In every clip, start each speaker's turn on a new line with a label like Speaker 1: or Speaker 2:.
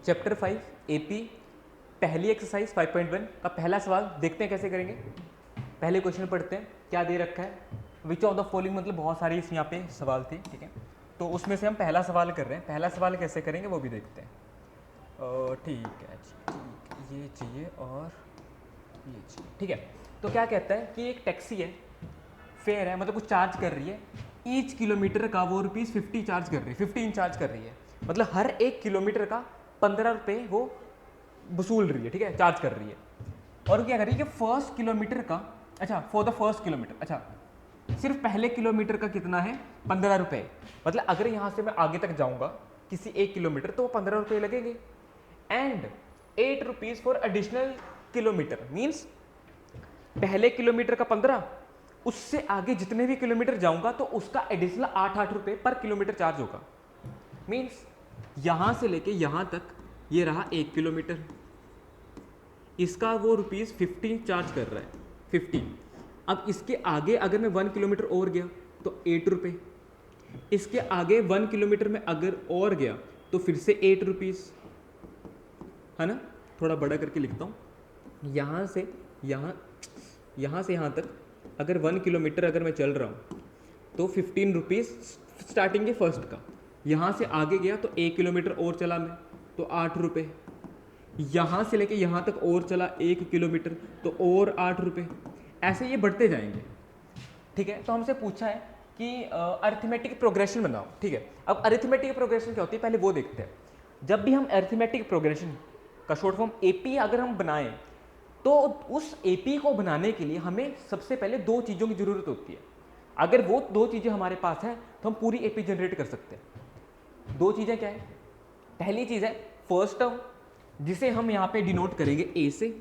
Speaker 1: Chapter 5 AP पहली exercise 5.1 का पहला सवाल देखते हैं कैसे करेंगे। पहले क्वेश्चन पढ़ते हैं, क्या दे रखा है, विच ऑफ द फॉलोइंग, मतलब बहुत सारी इस यहाँ पे सवाल थे, ठीक है। तो उसमें से हम पहला सवाल कर रहे हैं, पहला सवाल कैसे करेंगे वो भी देखते हैं। ठीक है जी, ठीक, ये चाहिए और ये चाहिए, ठीक है। तो क्या कहता है कि एक टैक्सी है, फेयर है, मतलब कुछ चार्ज कर रही है, ईच किलोमीटर का वो ₹50 चार्ज कर रही है, 15 चार्ज कर रही है, मतलब हर एक किलोमीटर का 15 रुपये वो वसूल रही है, ठीक है, चार्ज कर रही है। और क्या कर रही है कि फर्स्ट किलोमीटर का, अच्छा फॉर द फर्स्ट किलोमीटर, अच्छा सिर्फ पहले किलोमीटर का कितना है, 15 रुपये। मतलब अगर यहाँ से मैं आगे तक जाऊँगा किसी एक किलोमीटर तो वो 15 रुपये लगेंगे। And 8 rupees for additional kilometre, means पहले किलोमीटर का 15, उससे आगे जितने भी किलोमीटर जाऊंगा तो उसका एडिशनल 8 रुपये पर किलोमीटर चार्ज होगा। मीन्स यहां से लेके यहां तक ये रहा 1 किलोमीटर, इसका वो ₹15 चार्ज कर रहा है, 15। अब इसके आगे अगर मैं 1 किलोमीटर और गया तो 8 रुपये, इसके आगे 1 किलोमीटर में अगर और गया तो फिर से 8 रुपीज़, है ना। थोड़ा बड़ा करके लिखता हूँ, यहाँ से यहाँ तक अगर 1 किलोमीटर अगर मैं चल रहा हूँ तो 15 रुपीज़ स्टार्टिंग के फर्स्ट का। यहाँ से आगे गया तो 1 किलोमीटर और चला मैं तो 8 रुपये, यहाँ से लेके यहाँ तक और चला 1 किलोमीटर तो और 8 रुपये, ऐसे ये बढ़ते जाएंगे, ठीक है। तो हमसे पूछा है कि अरिथमेटिक प्रोग्रेशन बनाओ, ठीक है। अब अरिथमेटिक प्रोग्रेशन क्या होती है पहले वो देखते हैं। जब भी हम अरिथमेटिक प्रोग्रेशन का शॉर्ट फॉर्म एपी अगर हम बनाएं तो उस एपी को बनाने के लिए हमें सबसे पहले 2 चीज़ों की ज़रूरत होती है। अगर वो 2 चीज़ें हमारे पास हैं तो हम पूरी एपी जनरेट कर सकते हैं। 2 चीज़ें क्या है, पहली चीज़ है फर्स्ट टर्म जिसे हम यहाँ पे डिनोट करेंगे ए से,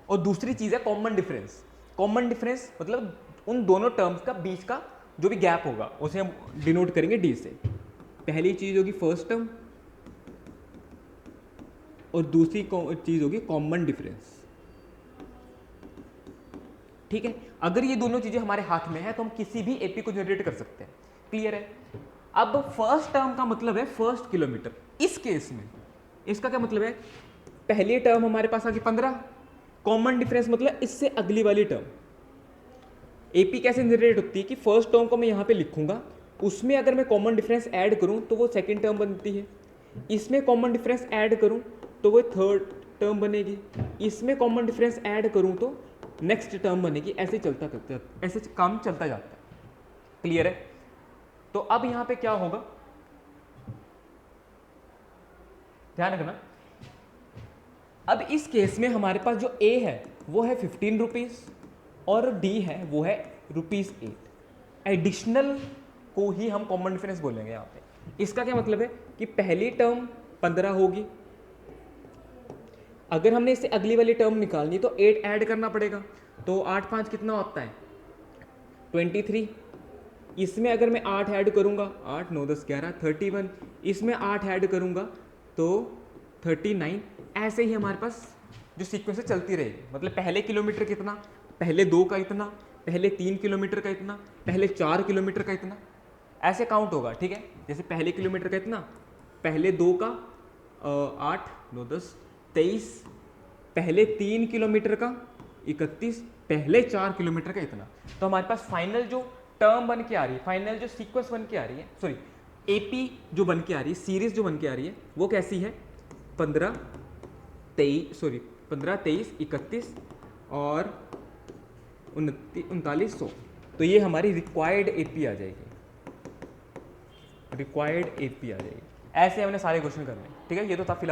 Speaker 1: और दूसरी चीज़ है कॉमन डिफरेंस। कॉमन डिफरेंस मतलब उन दोनों टर्म्स का बीच का जो भी गैप होगा उसे हम डिनोट करेंगे डी से। पहली चीज़ होगी फर्स्ट टर्म और दूसरी चीज़ होगी कॉमन डिफरेंस, ठीक है। अगर ये दोनों चीजें हमारे हाथ में है तो हम किसी भी एपी को जनरेट कर सकते हैं, क्लियर है। अब फर्स्ट टर्म का मतलब है फर्स्ट किलोमीटर। इस केस में इसका क्या मतलब है, पहली टर्म हमारे पास आ गई 15, कॉमन डिफरेंस मतलब इससे अगली वाली टर्म। एपी कैसे जनरेट होती है कि फर्स्ट टर्म को मैं यहाँ पे लिखूंगा, उसमें अगर मैं कॉमन डिफरेंस ऐड करूँ तो वो सेकेंड टर्म बनती है, इसमें कॉमन डिफरेंस ऐड करूँ तो वो थर्ड टर्म बनेगी, इसमें कॉमन डिफरेंस ऐड करूँ तो नेक्स्ट टर्म बनेगी, ऐसे चलता करता है, ऐसे काम चलता जाता है, क्लियर है। तो अब यहां पे क्या होगा, ध्यान रखना। अब इस केस में हमारे पास जो ए है वो है 15 रुपीज और डी है वो है ₹8। एडिशनल को ही हम कॉमन डिफरेंस बोलेंगे यहाँ पे। इसका क्या मतलब है कि पहली टर्म 15 होगी, अगर हमने इससे अगली वाली टर्म निकालनी तो 8 ऐड करना पड़ेगा, तो 8 5 कितना होता है 23। इसमें अगर मैं 8 ऐड करूंगा, 8 9 10 11 31, इसमें 8 ऐड करूंगा तो 39। ऐसे ही हमारे पास जो सीक्वेंस है चलती रहेगी, मतलब पहले किलोमीटर कितना, पहले 2 का इतना, पहले 3 किलोमीटर का इतना, पहले 4 किलोमीटर का इतना, ऐसे काउंट होगा, ठीक है। जैसे पहले किलोमीटर का इतना, पहले 2 का 8 9 10 23, पहले 3 किलोमीटर का 31, पहले 4 किलोमीटर का इतना। तो हमारे पास फाइनल जो टर्म बन के आ रही है, फाइनल जो सीक्वेंस बन के आ रही है, सॉरी एपी जो बन के आ रही है, सीरीज जो बन के आ रही है वो कैसी है, 15 23 31 और 3900। तो ये हमारी रिक्वायर्ड एपी आ जाएगी, रिक्वायर्ड एपी आ जाएगी। ऐसे हमने सारे क्वेश्चन करने, ठीक है। ये तो था फिलहाल।